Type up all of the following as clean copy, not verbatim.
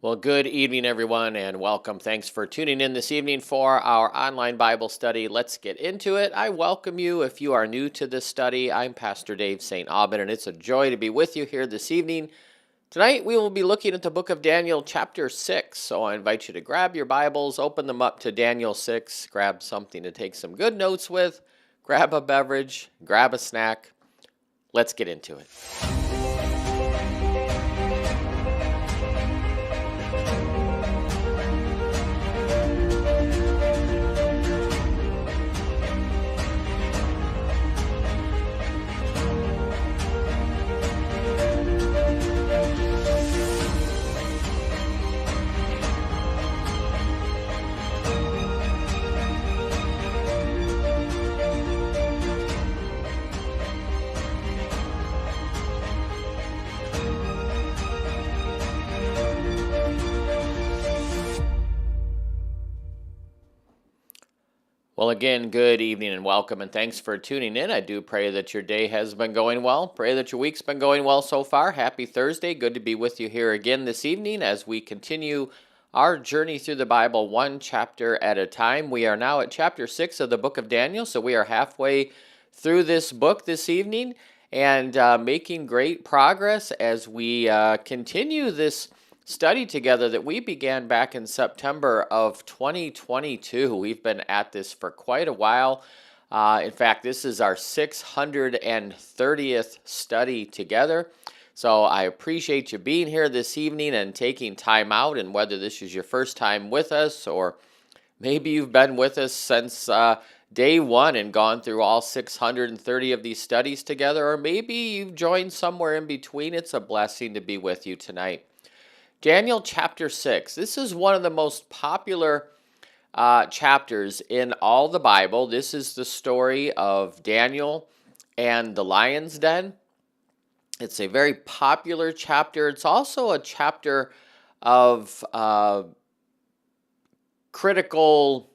Well, good evening, everyone, and welcome. Thanks for tuning in this evening for our online Bible study. Let's get into it. I welcome you if you are new to this study. I'm Pastor Dave St. Aubin, and it's a joy to be with you here this evening. Tonight, we will be looking at the book of Daniel, chapter 6. So I invite you to grab your Bibles, open them up to Daniel 6, grab something to take some good notes with, grab a beverage, grab a snack. Let's get into it. Well, again, good evening and welcome, and thanks for tuning in. I do pray that your day has been going well. Pray that your week's been going well so far. Happy Thursday. Good to be with you here again this evening as we continue our journey through the Bible one chapter at a time. We are now at chapter 6 of the book of Daniel, so we are halfway through this book this evening and making great progress as we continue this study together that we began back in September of 2022. We've been at this for quite a while. In fact, this is our 630th study together. So I appreciate you being here this evening and taking time out, and whether this is your first time with us or maybe you've been with us since day one and gone through all 630 of these studies together, or maybe you've joined somewhere in between. It's a blessing to be with you tonight. Daniel chapter 6. This is one of the most popular chapters in all the Bible. This is the story of Daniel and the lion's den. It's a very popular chapter. It's also a chapter of critical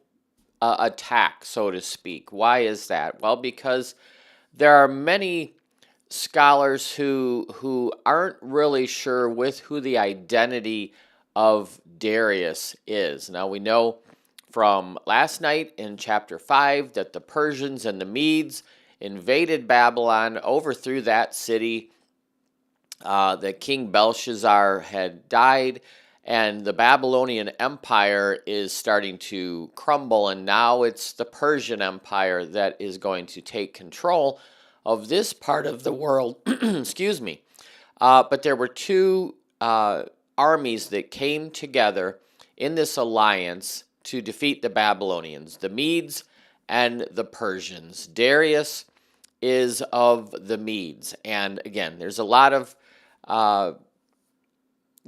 attack, so to speak. Why is that? Well, because there are many scholars who aren't really sure with who the identity of Darius is. Now, we know from last night in chapter 5 that the Persians and the Medes invaded Babylon, overthrew that city, that King Belshazzar had died, and the Babylonian Empire is starting to crumble, and now it's the Persian Empire that is going to take control of this part of the world. Excuse me. But there were two armies that came together in this alliance to defeat the Babylonians, the Medes and the Persians. Darius is of the Medes. And again, there's a lot of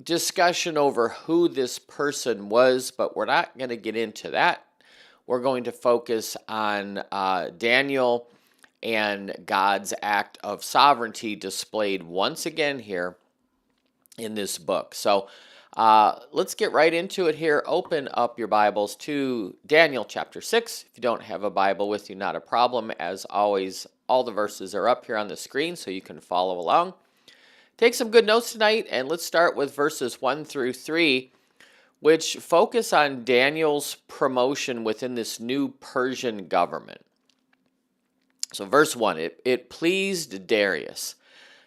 discussion over who this person was, but we're not going to get into that. We're going to focus on Daniel and God's act of sovereignty displayed once again here in this book. So let's get right into it here. Open up your Bibles to Daniel chapter 6. If you don't have a Bible with you, not a problem. As always, all the verses are up here on the screen so you can follow along. Take some good notes tonight, and let's start with verses 1 through 3, which focus on Daniel's promotion within this new Persian government. So verse 1, it pleased Darius.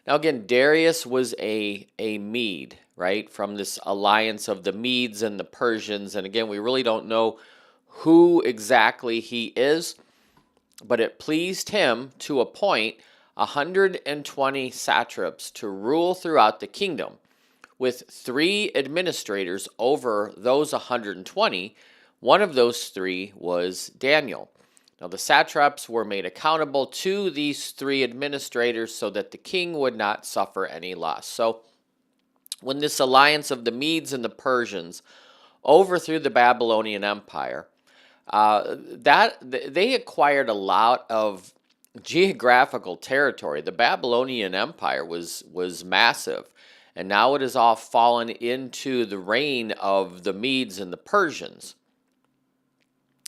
Now again, Darius was a Mede, right, from this alliance of the Medes and the Persians. And again, we really don't know who exactly he is, but it pleased him to appoint 120 satraps to rule throughout the kingdom, with 3 administrators over those 120. One of those 3 was Daniel. Now, the satraps were made accountable to these 3 administrators so that the king would not suffer any loss. So, when this alliance of the Medes and the Persians overthrew the Babylonian Empire, they acquired a lot of geographical territory. The Babylonian Empire was massive, and now it has all fallen into the reign of the Medes and the Persians.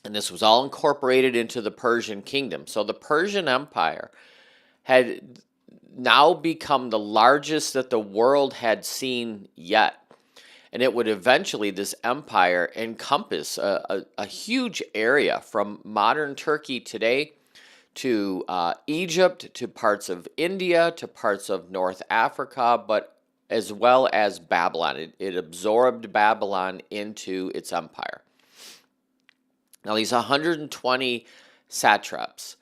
And this was all incorporated into the Persian kingdom. So the Persian Empire had now become the largest that the world had seen yet. And it would eventually, this empire, encompass a huge area from modern Turkey today to Egypt, to parts of India, to parts of North Africa, but as well as Babylon. It absorbed Babylon into its empire. Now, these 120 satraps,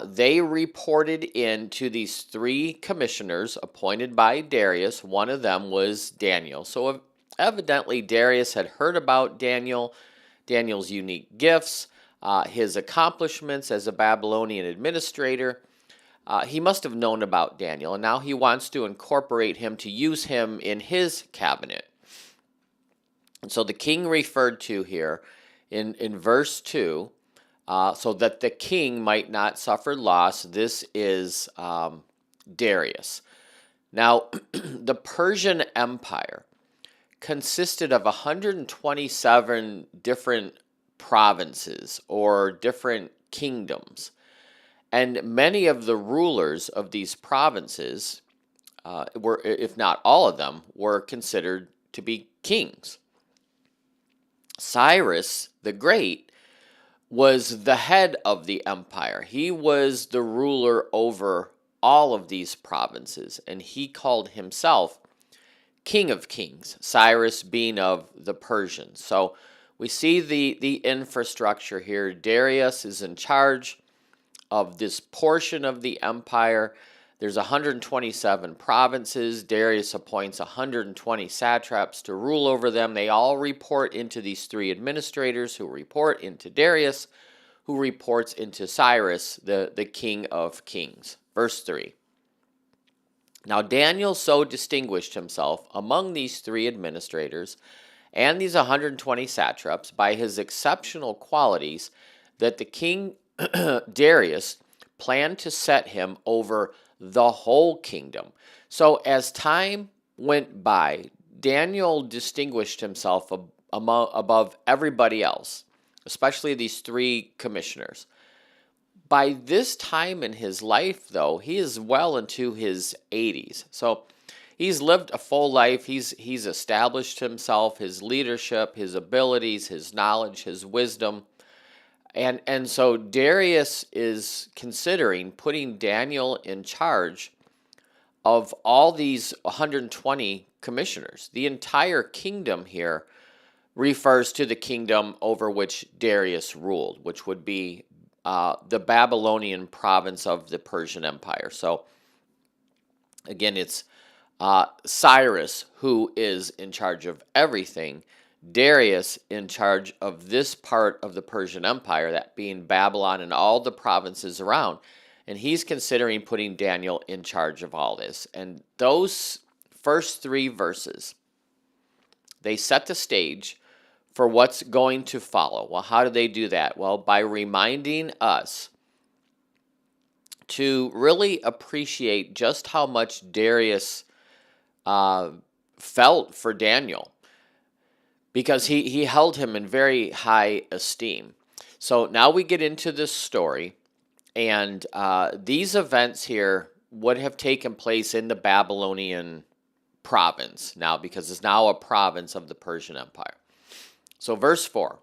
they reported in to these three commissioners appointed by Darius. One of them was Daniel. So evidently, Darius had heard about Daniel's unique gifts, his accomplishments as a Babylonian administrator. He must have known about Daniel, and now he wants to incorporate him to use him in his cabinet. And so the king referred to here in verse 2, so that the king might not suffer loss. This is Darius. Now, the Persian Empire consisted of 127 different provinces or different kingdoms. And many of the rulers of these provinces, were, if not all of them, were considered to be kings. Cyrus the Great was the head of the empire. He was the ruler over all of these provinces, and he called himself King of Kings, Cyrus being of the Persians. So we see the infrastructure here. Darius is in charge of this portion of the empire. There's 127 provinces. Darius appoints 120 satraps to rule over them. They all report into these three administrators, who report into Darius, who reports into Cyrus, the King of Kings. Verse 3. Now Daniel so distinguished himself among these three administrators and these 120 satraps by his exceptional qualities that the king Darius planned to set him over the whole kingdom. So as time went by, Daniel distinguished himself above everybody else, especially these three commissioners. By this time in his life, though, he is well into his 80s. So he's lived a full life. He's established himself, his leadership, his abilities, his knowledge, his wisdom. And so Darius is considering putting Daniel in charge of all these 120 commissioners. The entire kingdom here refers to the kingdom over which Darius ruled, which would be the Babylonian province of the Persian Empire. So again, it's Cyrus who is in charge of everything. Darius in charge of this part of the Persian Empire, that being Babylon and all the provinces around. And he's considering putting Daniel in charge of all this. And those first three verses, they set the stage for what's going to follow. Well, how do they do that? Well, by reminding us to really appreciate just how much Darius felt for Daniel, because he held him in very high esteem. So now we get into this story, and these events here would have taken place in the Babylonian province now, because it's now a province of the Persian Empire. So verse 4.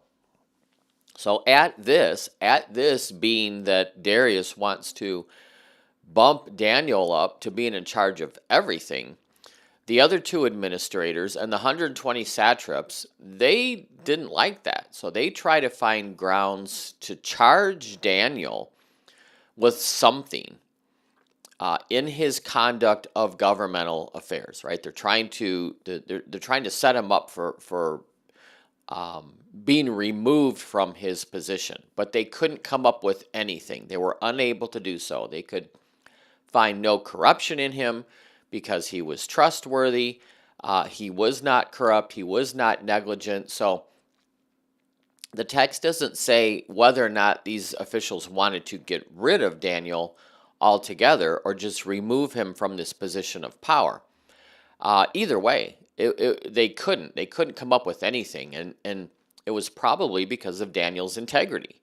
So at this being that Darius wants to bump Daniel up to being in charge of everything, the other two administrators and the 120 satraps, they didn't like that. So they try to find grounds to charge Daniel with something in his conduct of governmental affairs, right? They're trying to set him up for being removed from his position, but they couldn't come up with anything. They were unable to do so. They could find no corruption in him, because he was trustworthy, he was not corrupt, he was not negligent. So the text doesn't say whether or not these officials wanted to get rid of Daniel altogether or just remove him from this position of power. Either way, they couldn't come up with anything, and it was probably because of Daniel's integrity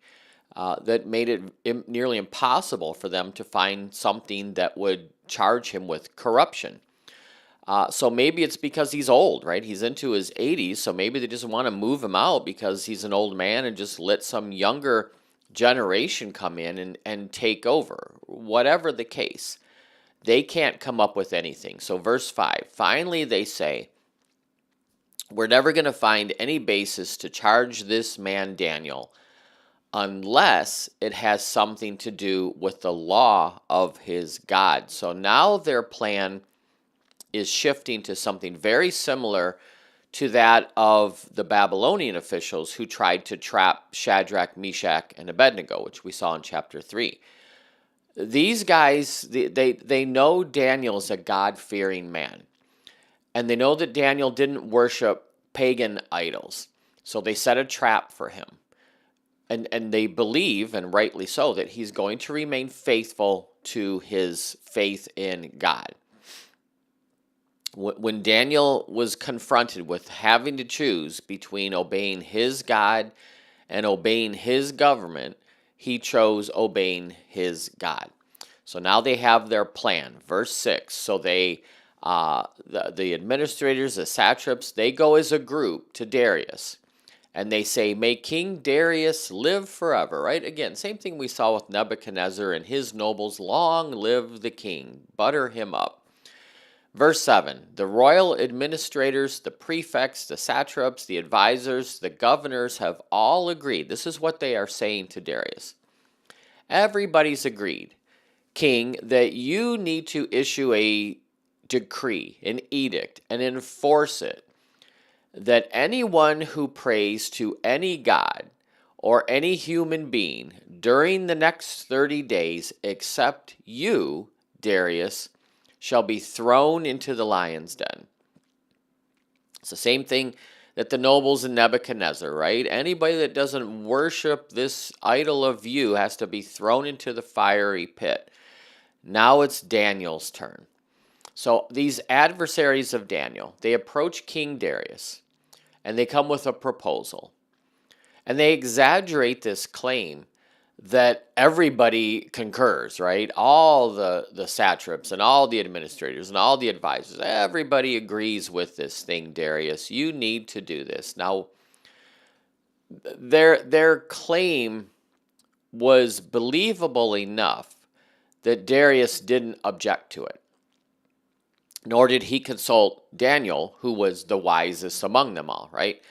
that made it nearly impossible for them to find something that would charge him with corruption. So maybe it's because he's old, right? He's into his 80s, so maybe they just want to move him out because he's an old man and just let some younger generation come in and take over. Whatever the case, they can't come up with anything. So, verse 5, finally they say, we're never going to find any basis to charge this man Daniel unless it has something to do with the law of his God. So now their plan is shifting to something very similar to that of the Babylonian officials who tried to trap Shadrach, Meshach, and Abednego, which we saw in chapter 3. These guys, they know Daniel's a God-fearing man, and they know that Daniel didn't worship pagan idols, so they set a trap for him. And they believe, and rightly so, that he's going to remain faithful to his faith in God. When Daniel was confronted with having to choose between obeying his God and obeying his government, he chose obeying his God. So now they have their plan. Verse 6, so they, the administrators, the satraps, they go as a group to Darius. And they say, may King Darius live forever, right? Again, same thing we saw with Nebuchadnezzar and his nobles. Long live the king. Butter him up. Verse 7, the royal administrators, the prefects, the satraps, the advisors, the governors have all agreed. This is what they are saying to Darius. Everybody's agreed, King, that you need to issue a decree, an edict, and enforce it, that anyone who prays to any god or any human being during the next 30 days except you, Darius, shall be thrown into the lion's den. It's the same thing that the nobles in Nebuchadnezzar, right? Anybody that doesn't worship this idol of you has to be thrown into the fiery pit. Now it's Daniel's turn. So these adversaries of Daniel, they approach King Darius, and they come with a proposal. And they exaggerate this claim that everybody concurs, right? All the satraps and all the administrators and all the advisors, everybody agrees with this thing, Darius. You need to do this. Now, their claim was believable enough that Darius didn't object to it. Nor did he consult Daniel, who was the wisest among them all, right?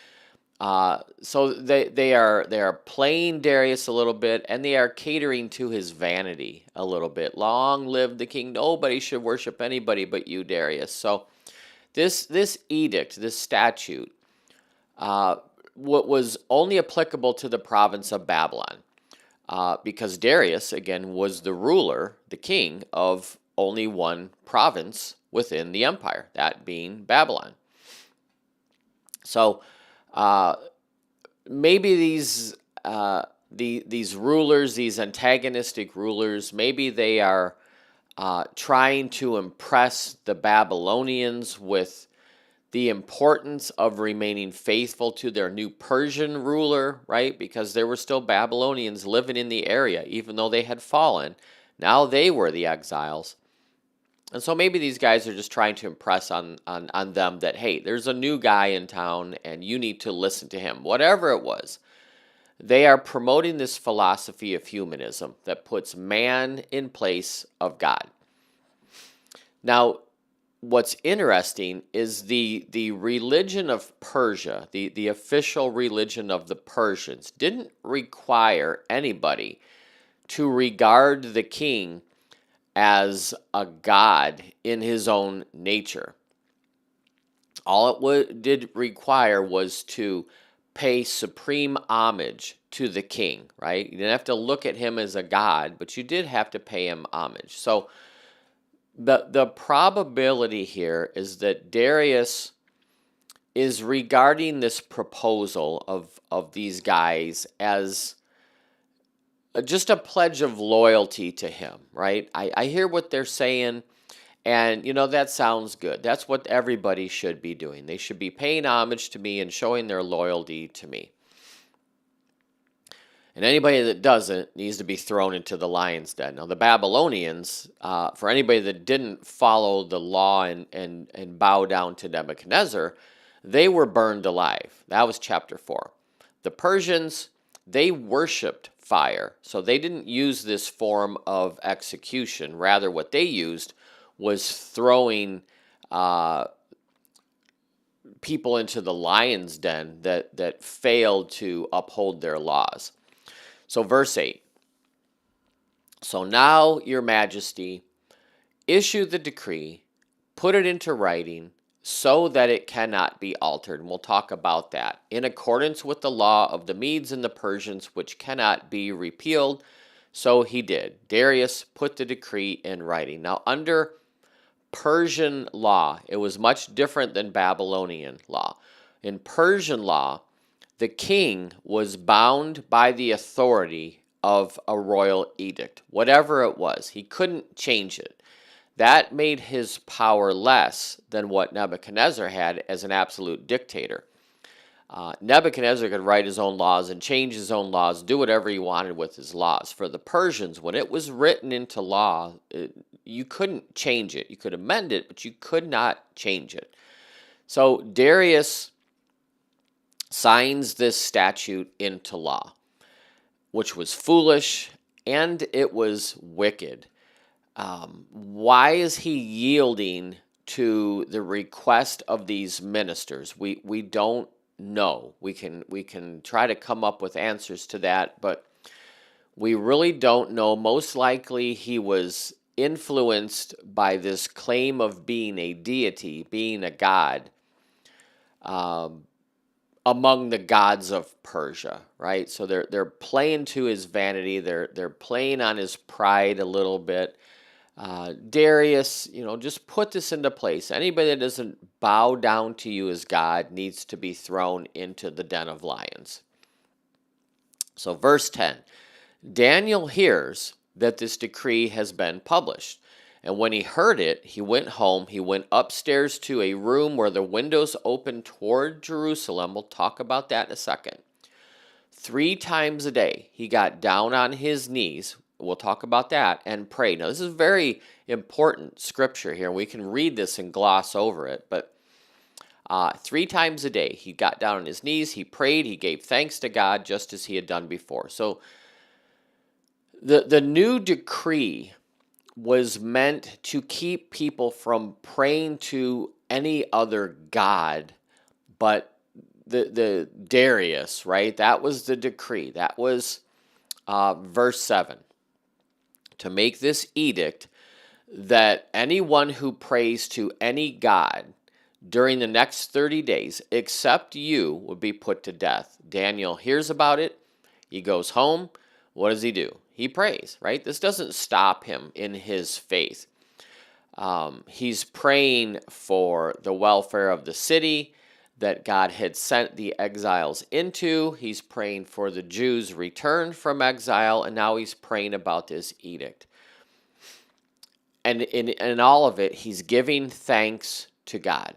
So they are playing Darius a little bit, and they are catering to his vanity a little bit. Long live the king! Nobody should worship anybody but you, Darius. So this edict, this statute, what was only applicable to the province of Babylon, because Darius again was the ruler, the king of only one province within the empire, that being Babylon. So maybe these rulers, these antagonistic rulers, maybe they are trying to impress the Babylonians with the importance of remaining faithful to their new Persian ruler, right? Because there were still Babylonians living in the area, even though they had fallen. Now they were the exiles. And so maybe these guys are just trying to impress on them that, hey, there's a new guy in town and you need to listen to him. Whatever it was, they are promoting this philosophy of humanism that puts man in place of God. Now, what's interesting is the religion of Persia, the official religion of the Persians, didn't require anybody to regard the king as a god in his own nature. All it did require was to pay supreme homage to the king, right? You didn't have to look at him as a god, but you did have to pay him homage. So the probability here is that Darius is regarding this proposal of these guys as just a pledge of loyalty to him, right? I hear what they're saying, and that sounds good. That's what everybody should be doing. They should be paying homage to me and showing their loyalty to me. And anybody that doesn't needs to be thrown into the lion's den. Now, the Babylonians, for anybody that didn't follow the law and bow down to Nebuchadnezzar, they were burned alive. That was chapter 4. The Persians, they worshiped fire. So they didn't use this form of execution. Rather, what they used was throwing people into the lion's den that failed to uphold their laws. So verse 8. So now, your majesty, issue the decree, put it into writing, so that it cannot be altered. And we'll talk about that. In accordance with the law of the Medes and the Persians, which cannot be repealed. So he did. Darius put the decree in writing. Now, under Persian law, it was much different than Babylonian law. In Persian law, the king was bound by the authority of a royal edict, whatever it was. He couldn't change it. That made his power less than what Nebuchadnezzar had as an absolute dictator. Nebuchadnezzar could write his own laws and change his own laws, do whatever he wanted with his laws. For the Persians, when it was written into law, you couldn't change it. You could amend it, but you could not change it. So Darius signs this statute into law, which was foolish and it was wicked. Why is he yielding to the request of these ministers? We don't know. We can try to come up with answers to that, but we really don't know. Most likely he was influenced by this claim of being a deity, being a god, among the gods of Persia, right? So they're playing to his vanity. They're playing on his pride a little bit. Darius, just put this into place. Anybody that doesn't bow down to you as God needs to be thrown into the den of lions. So verse 10, Daniel hears that this decree has been published. And when he heard it, he went home. He went upstairs to a room where the windows opened toward Jerusalem. We'll talk about that in a second. 3 times a day, he got down on his knees. We'll talk about that and pray. Now, this is very important scripture here. We can read this and gloss over it, but 3 times a day, he got down on his knees, he prayed, he gave thanks to God just as he had done before. So the new decree was meant to keep people from praying to any other god but the Darius, right? That was the decree. That was verse 7. To make this edict that anyone who prays to any god during the next 30 days, except you, would be put to death. Daniel hears about it. He goes home. What does he do? He prays, right? This doesn't stop him in his faith. He's praying for the welfare of the city that God had sent the exiles into. He's praying for the Jews returned from exile, and now he's praying about this edict. And in all of it, he's giving thanks to God.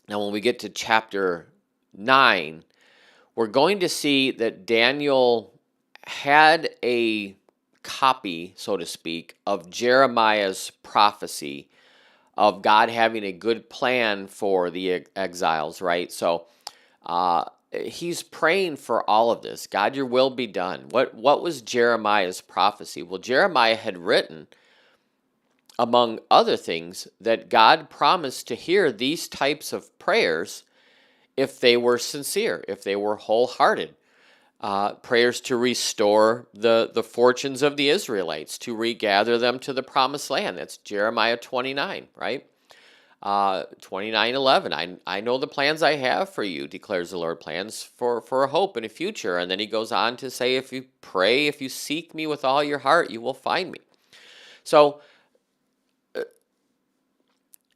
Now, when we get to chapter 9, we're going to see that Daniel had a copy, so to speak, of Jeremiah's prophecy of God having a good plan for the exiles, right? So he's praying for all of this. God, your will be done. What was Jeremiah's prophecy? Well, Jeremiah had written, among other things, that God promised to hear these types of prayers if they were sincere, if they were wholehearted. Prayers to restore the fortunes of the Israelites, to regather them to the promised land. That's Jeremiah 29, right? 29:11. I know the plans I have for you, declares the Lord, plans for a hope and a future. And then he goes on to say, if you pray, if you seek me with all your heart, you will find me. So,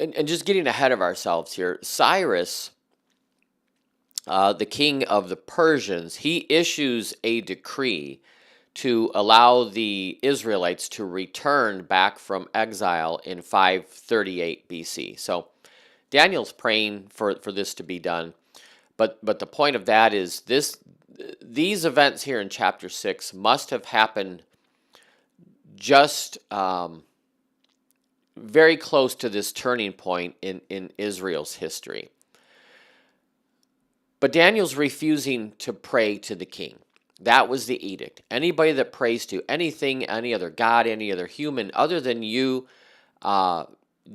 and just getting ahead of ourselves here, Cyrus, the king of the Persians, he issues a decree to allow the Israelites to return back from exile in 538 BC. So Daniel's praying for this to be done. But the point of that is these events here in chapter 6 must have happened just very close to this turning point in Israel's history. But Daniel's refusing to pray to the king. That was the edict. Anybody that prays to anything, any other god, any other human other than you,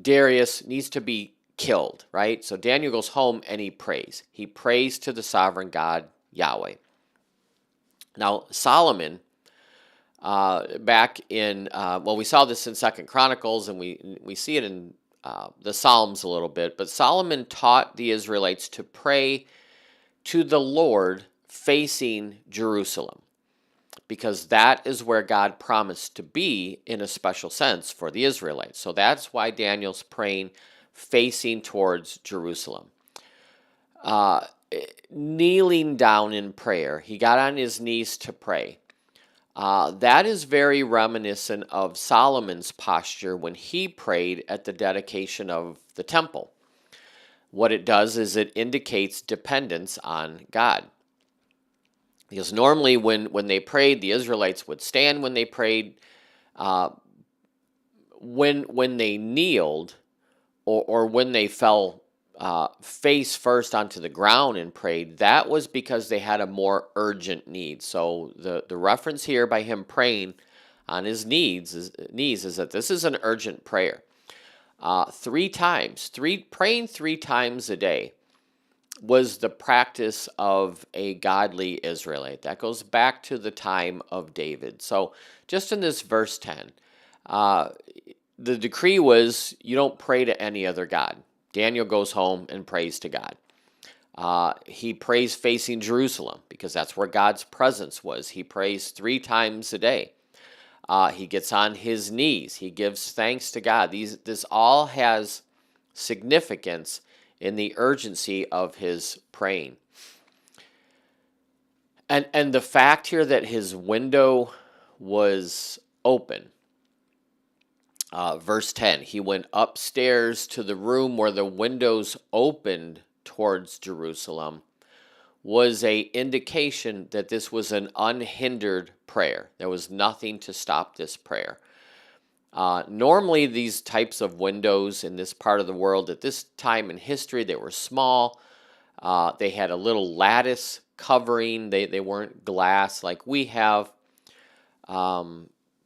Darius, needs to be killed, right? So Daniel goes home and he prays. He prays to the sovereign God, Yahweh. Now, Solomon, back in, we saw this in 2nd Chronicles, and we see it in the Psalms a little bit, but Solomon taught the Israelites to pray to the Lord facing Jerusalem, because that is where God promised to be in a special sense for the Israelites. So that's why Daniel's praying facing towards Jerusalem. Kneeling down in prayer. He got on his knees to pray. That is very reminiscent of Solomon's posture when he prayed at the dedication of the temple. What it does is it indicates dependence on God. Because normally when they prayed, the Israelites would stand when they prayed. When they kneeled, or when they fell face first onto the ground and prayed, that was because they had a more urgent need. So the reference here by him praying on his knees is that this is an urgent prayer. 3 times, praying 3 times a day was the practice of a godly Israelite. That goes back to the time of David. So just in this verse 10, the decree was you don't pray to any other god. Daniel goes home and prays to God. He prays facing Jerusalem because that's where God's presence was. He prays 3 times a day. He gets on his knees. He gives thanks to God. This all has significance in the urgency of his praying. And the fact here that his window was open. Verse 10, he went upstairs to the room where the windows opened towards Jerusalem, was a indication that this was an unhindered prayer. There was nothing to stop this prayer. Normally, these types of windows in this part of the world at this time in history, they were small. They had a little lattice covering. They weren't glass like we have.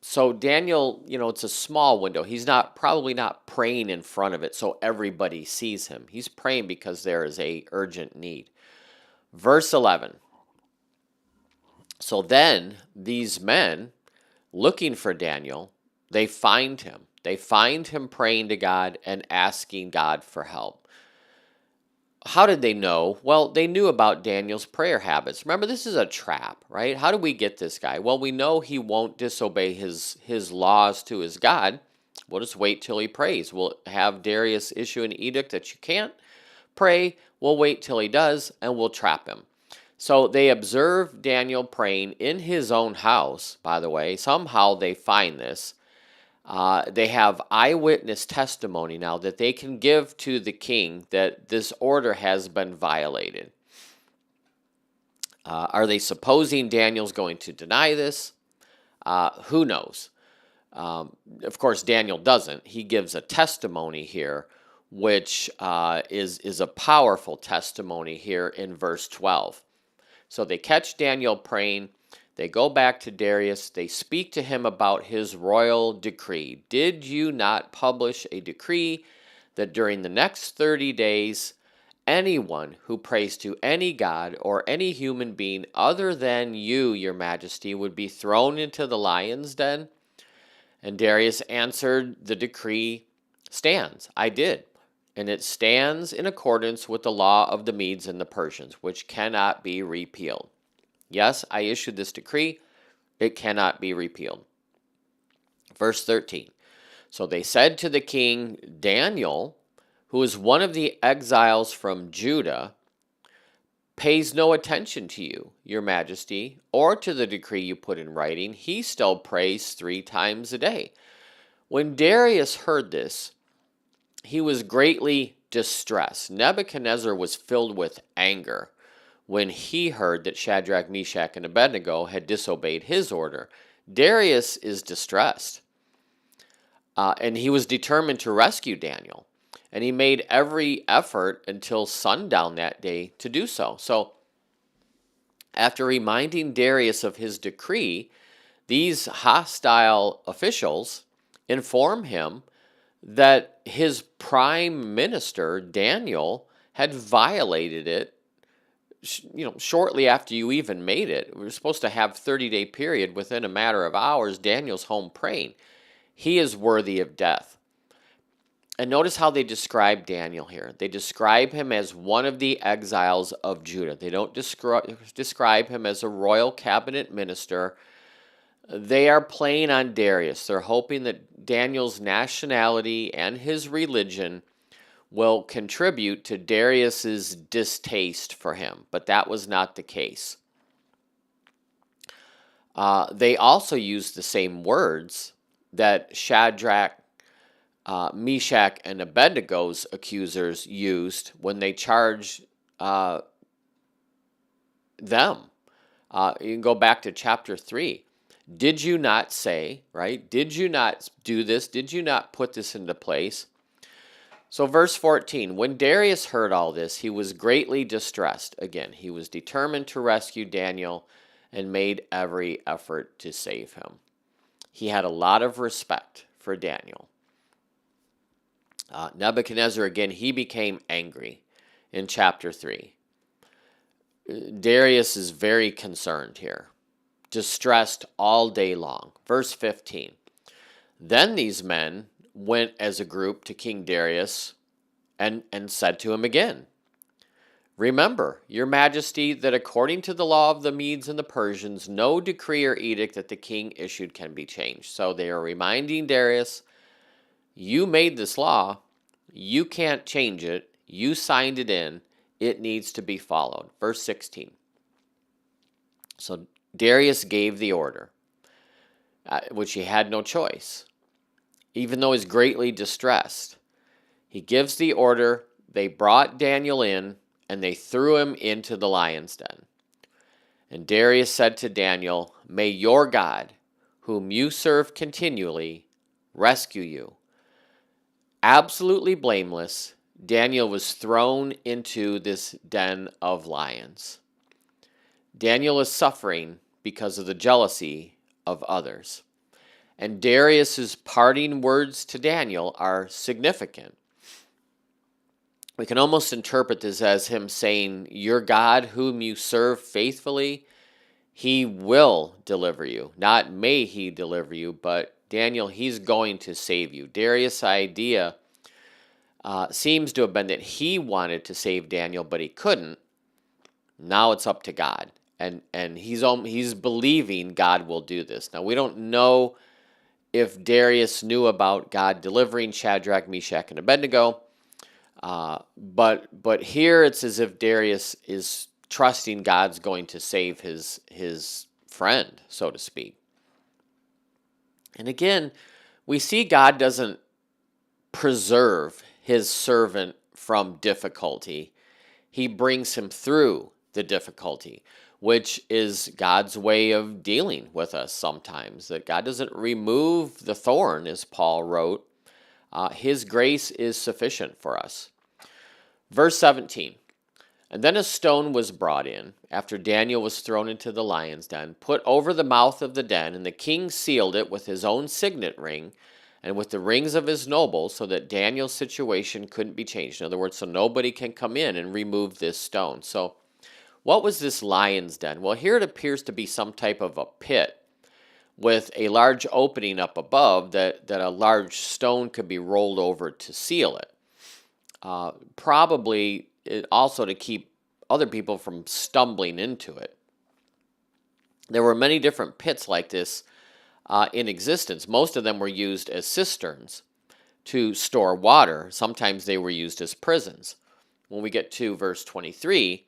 So Daniel, it's a small window. He's probably not praying in front of it so everybody sees him. He's praying because there is a urgent need. Verse 11. So then these men, looking for Daniel, they find him. They find him praying to God and asking God for help. How did they know? Well, they knew about Daniel's prayer habits. Remember, this is a trap, right? How do we get this guy? Well, we know he won't disobey his laws to his God. We'll just wait till he prays. We'll have Darius issue an edict that you can't pray. We'll wait till he does, and we'll trap him. So they observe Daniel praying in his own house, by the way. Somehow they find this. They have eyewitness testimony now that they can give to the king that this order has been violated. Are they supposing Daniel's going to deny this? Who knows? Of course, Daniel doesn't. He gives a testimony here, which is a powerful testimony here in verse 12. So they catch Daniel praying. They go back to Darius. They speak to him about his royal decree. Did you not publish a decree that during the next 30 days, anyone who prays to any god or any human being other than you, your majesty, would be thrown into the lion's den? And Darius answered, the decree stands. I did. And it stands in accordance with the law of the Medes and the Persians, which cannot be repealed. Yes, I issued this decree. It cannot be repealed. Verse 13. So they said to the king, Daniel, who is one of the exiles from Judah, pays no attention to you, your majesty, or to the decree you put in writing. He still prays 3 times a day. When Darius heard this, he was greatly distressed. Nebuchadnezzar was filled with anger when he heard that Shadrach, Meshach, and Abednego had disobeyed his order. Darius is distressed, and he was determined to rescue Daniel. And he made every effort until sundown that day to do so. So, after reminding Darius of his decree, these hostile officials inform him that his prime minister, Daniel, had violated it, shortly after you even made it. We were supposed to have 30-day period. Within a matter of hours, Daniel's home praying. He is worthy of death. And notice how they describe Daniel here. They describe him as one of the exiles of Judah. They don't describe him as a royal cabinet minister. They are playing on Darius. They're hoping that Daniel's nationality and his religion will contribute to Darius's distaste for him, but that was not the case. They also used the same words that Shadrach, Meshach, and Abednego's accusers used when they charged them. You can go back to chapter 3. Did you not say, right? Did you not do this? Did you not put this into place? So verse 14, when Darius heard all this, he was greatly distressed. Again, he was determined to rescue Daniel and made every effort to save him. He had a lot of respect for Daniel. Nebuchadnezzar, again, he became angry in chapter 3. Darius is very concerned here, distressed all day long. Verse 15, then these men went as a group to King Darius and said to him again, remember, your majesty, that according to the law of the Medes and the Persians, no decree or edict that the king issued can be changed. So they are reminding Darius, you made this law, you can't change it, you signed it in, it needs to be followed. Verse 16. So Darius gave the order, which he had no choice. Even though he's greatly distressed, he gives the order. They brought Daniel in, and they threw him into the lion's den. And Darius said to Daniel, may your God, whom you serve continually, rescue you. Absolutely blameless, Daniel was thrown into this den of lions. Daniel is suffering because of the jealousy of others. And Darius's parting words to Daniel are significant. We can almost interpret this as him saying, your God whom you serve faithfully, he will deliver you. Not may he deliver you, but Daniel, he's going to save you. Darius' idea seems to have been that he wanted to save Daniel, but he couldn't. Now it's up to God. And he's believing God will do this. Now, we don't know if Darius knew about God delivering Shadrach, Meshach, and Abednego, but here it's as if Darius is trusting God's going to save his friend, so to speak. And again, we see God doesn't preserve his servant from difficulty. He brings him through the difficulty, which is God's way of dealing with us sometimes. That God doesn't remove the thorn, as Paul wrote. His grace is sufficient for us. Verse 17, and then a stone was brought in, after Daniel was thrown into the lion's den, put over the mouth of the den, and the king sealed it with his own signet ring, and with the rings of his nobles, so that Daniel's situation couldn't be changed. In other words, so nobody can come in and remove this stone. So what was this lion's den? Well, here it appears to be some type of a pit with a large opening up above that a large stone could be rolled over to seal it. Probably also to keep other people from stumbling into it. There were many different pits like this in existence. Most of them were used as cisterns to store water. Sometimes they were used as prisons. When we get to verse 23,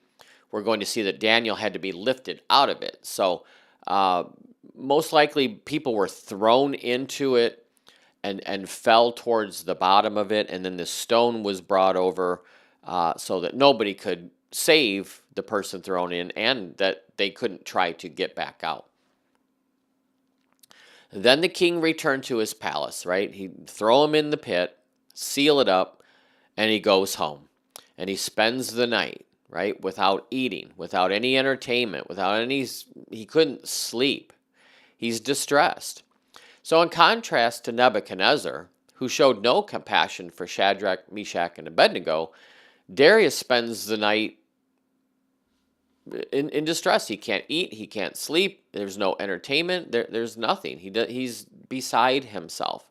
we're going to see that Daniel had to be lifted out of it. So most likely people were thrown into it and fell towards the bottom of it, and then the stone was brought over so that nobody could save the person thrown in and that they couldn't try to get back out. Then the king returned to his palace, right? He'd throw him in the pit, seal it up, and he goes home. And he spends the night, right? Without eating, without any entertainment, he couldn't sleep. He's distressed. So in contrast to Nebuchadnezzar, who showed no compassion for Shadrach, Meshach, and Abednego, Darius spends the night in distress. He can't eat, he can't sleep, there's no entertainment, there's nothing. He's beside himself.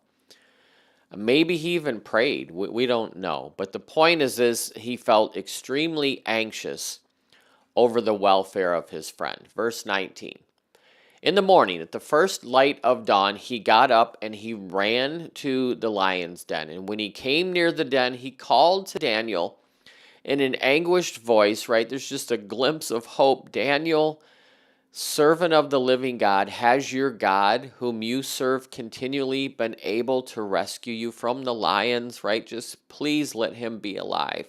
Maybe he even prayed, we don't know. But the point is he felt extremely anxious over the welfare of his friend. Verse 19. In the morning, at the first light of dawn, he got up and he ran to the lion's den. And when he came near the den, he called to Daniel in an anguished voice, right? There's just a glimpse of hope. Daniel, servant of the living God, has your God, whom you serve continually, been able to rescue you from the lions, right? Just please let him be alive.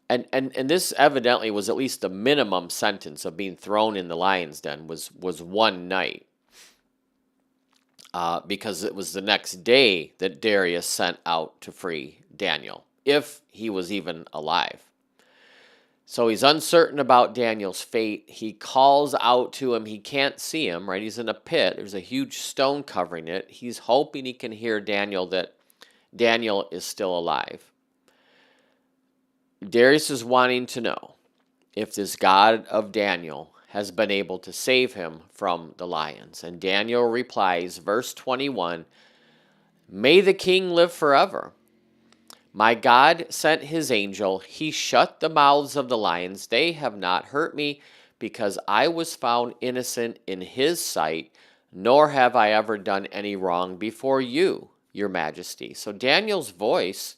And this evidently was at least the minimum sentence of being thrown in the lion's den was one night. Because it was the next day that Darius sent out to free Daniel, if he was even alive. So he's uncertain about Daniel's fate. He calls out to him. He can't see him, right? He's in a pit. There's a huge stone covering it. He's hoping he can hear Daniel, that Daniel is still alive. Darius is wanting to know if this God of Daniel has been able to save him from the lions. And Daniel replies, verse 21, "May the king live forever. My God sent his angel. He shut the mouths of the lions. They have not hurt me, because I was found innocent in his sight, nor have I ever done any wrong before you, your majesty." So Daniel's voice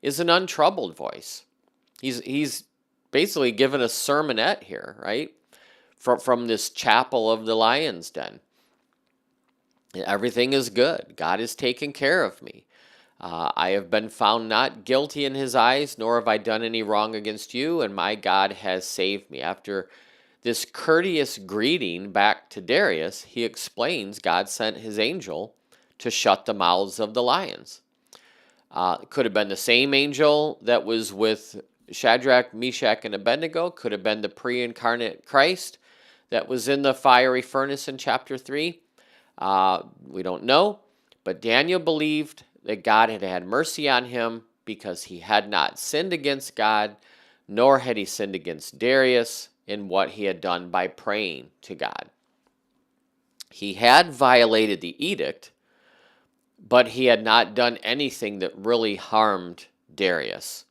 is an untroubled voice. He's basically given a sermonette here, right? From this chapel of the lion's den. Everything is good. God is taking care of me. I have been found not guilty in his eyes, nor have I done any wrong against you, and my God has saved me. After this courteous greeting back to Darius, he explains God sent his angel to shut the mouths of the lions. Could have been the same angel that was with Shadrach, Meshach, and Abednego. Could have been the pre-incarnate Christ that was in the fiery furnace in chapter 3. We don't know, but Daniel believed that God had had mercy on him because he had not sinned against God, nor had he sinned against Darius in what he had done by praying to God. He had violated the edict, but he had not done anything that really harmed Darius.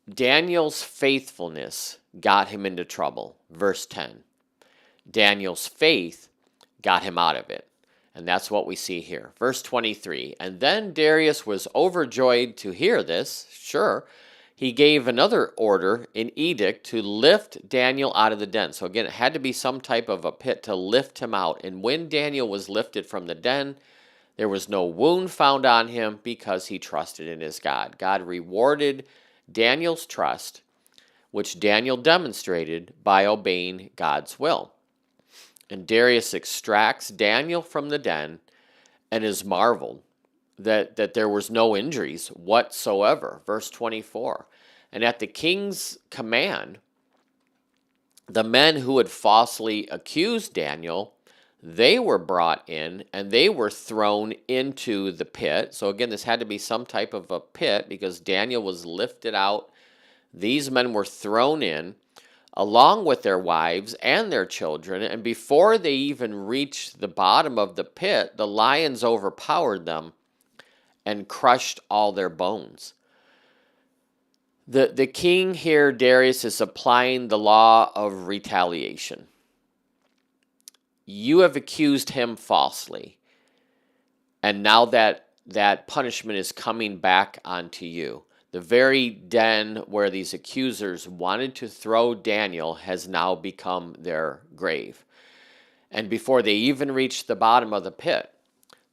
Daniel's faithfulness got him into trouble. Verse 10. Daniel's faith got him out of it. And that's what we see here. Verse 23. And then Darius was overjoyed to hear this. Sure. He gave another order, an edict, to lift Daniel out of the den. So again, it had to be some type of a pit to lift him out. And when Daniel was lifted from the den, there was no wound found on him because he trusted in his God. God rewarded Daniel's trust, which Daniel demonstrated by obeying God's will. And Darius extracts Daniel from the den and is marveled that there was no injuries whatsoever. Verse 24. And at the king's command, the men who had falsely accused Daniel, they were brought in and they were thrown into the pit. So again, this had to be some type of a pit because Daniel was lifted out. These men were thrown in along with their wives and their children. And before they even reached the bottom of the pit, the lions overpowered them and crushed all their bones. The king here, Darius, is applying the law of retaliation. You have accused him falsely, and now that punishment is coming back onto you. The very den where these accusers wanted to throw Daniel has now become their grave. And before they even reached the bottom of the pit,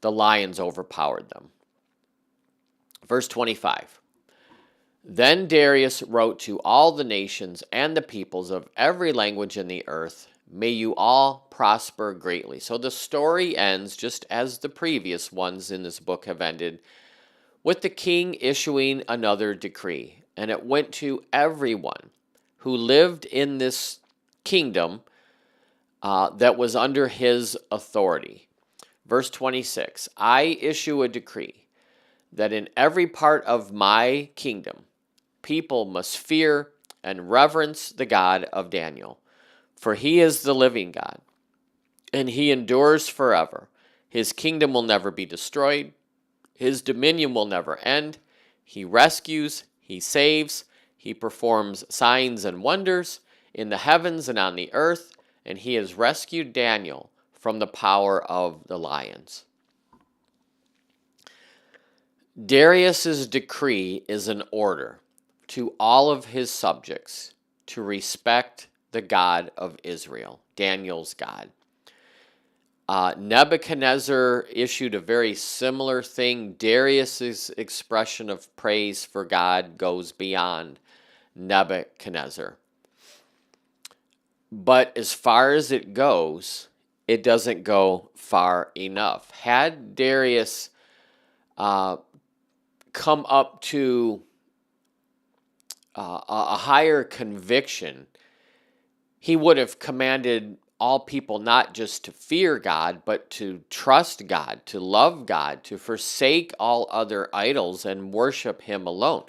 the lions overpowered them. Verse 25. Then Darius wrote to all the nations and the peoples of every language in the earth, may you all prosper greatly. So the story ends just as the previous ones in this book have ended, with the king issuing another decree. And it went to everyone who lived in this kingdom that was under his authority. Verse 26, I issue a decree that in every part of my kingdom, people must fear and reverence the God of Daniel, for he is the living God, and he endures forever. His kingdom will never be destroyed. His dominion will never end. He rescues, he saves, he performs signs and wonders in the heavens and on the earth, and he has rescued Daniel from the power of the lions. Darius's decree is an order to all of his subjects to respect the God of Israel, Daniel's God. Nebuchadnezzar issued a very similar thing. Darius's expression of praise for God goes beyond Nebuchadnezzar. But as far as it goes, it doesn't go far enough. Had Darius come up to a higher conviction, he would have commanded all people not just to fear God, but to trust God, to love God, to forsake all other idols and worship him alone.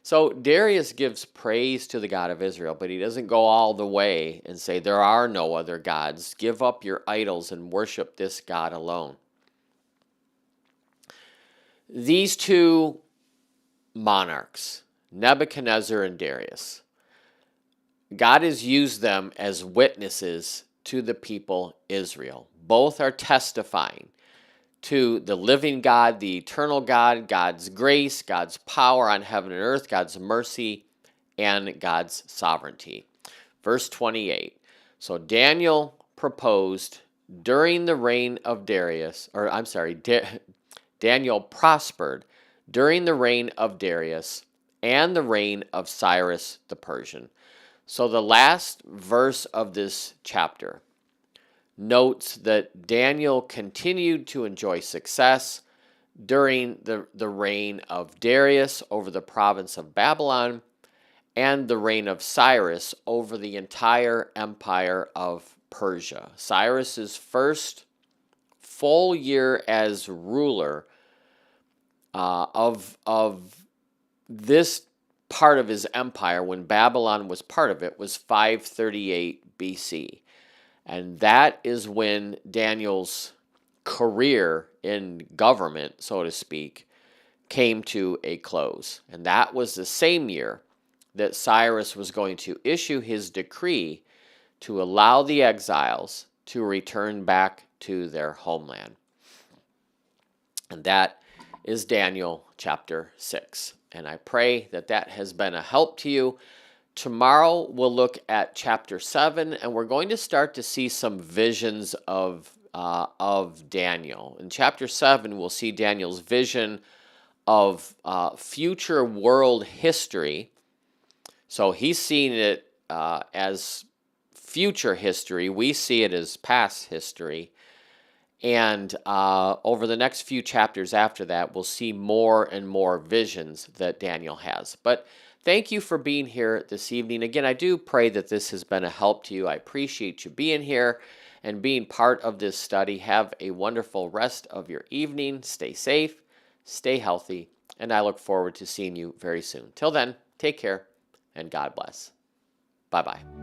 So Darius gives praise to the God of Israel, but he doesn't go all the way and say, there are no other gods. Give up your idols and worship this God alone. These two monarchs, Nebuchadnezzar and Darius, God has used them as witnesses to the people Israel. Both are testifying to the living God, the eternal God, God's grace, God's power on heaven and earth, God's mercy, and God's sovereignty. Verse 28. So Daniel proposed during the reign of Darius, Daniel prospered during the reign of Darius and the reign of Cyrus the Persian. So the last verse of this chapter notes that Daniel continued to enjoy success during the reign of Darius over the province of Babylon and the reign of Cyrus over the entire empire of Persia. Cyrus's first full year as ruler of this part of his empire, when Babylon was part of it, was 538 BC. And that is when Daniel's career in government, so to speak, came to a close. And that was the same year that Cyrus was going to issue his decree to allow the exiles to return back to their homeland. And that is Daniel chapter 6. And I pray that that has been a help to you. Tomorrow we'll look at chapter 7, and we're going to start to see some visions of Daniel. In chapter 7, we'll see Daniel's vision of future world history. So he's seeing it as future history. We see it as past history. And over the next few chapters after that, we'll see more and more visions that Daniel has. But thank you for being here this evening. Again, I do pray that this has been a help to you. I appreciate you being here and being part of this study. Have a wonderful rest of your evening. Stay safe, stay healthy, and I look forward to seeing you very soon. Till then, take care and God bless. Bye-bye.